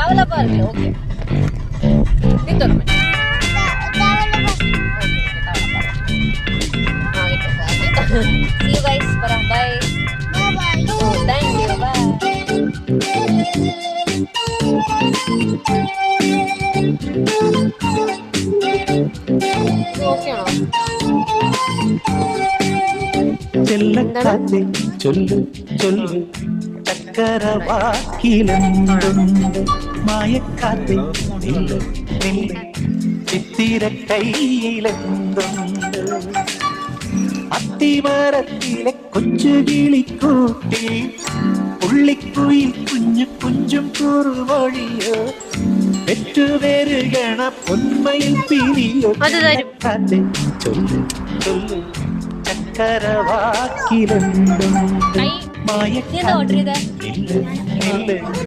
டெவலப்பா இருக்கு. ஓகே நீ தொடுமே. See you guys. Bye. Bye. Oh, thank you. Bye. Okay. ചെല്ലക്കാതെ ചൊല്ലു ചൊല്ലു ചക്കരവാക്കിലുണ്ട് മായക്കാതെ നില്ല് നില്ല് ചിത്തിര കയ്യിലെന്തുണ്ട് അത്തിമരത്തിലെ കൊച്ചു കിളിക്കൂട്ടി പുള്ളിക്കുയിൽ കുഞ്ഞു കുഞ്ചും കുറുവഴിയോ പെറ്റുവരുകണ പൊന്മയിൽ പിരിയോ ചെല്ലക്കാതെ ചൊല്ലു ചൊല്ലു ചക്കരവാക്കിലുണ്ട് മായക്കാതെ നില്ല് നില്ല്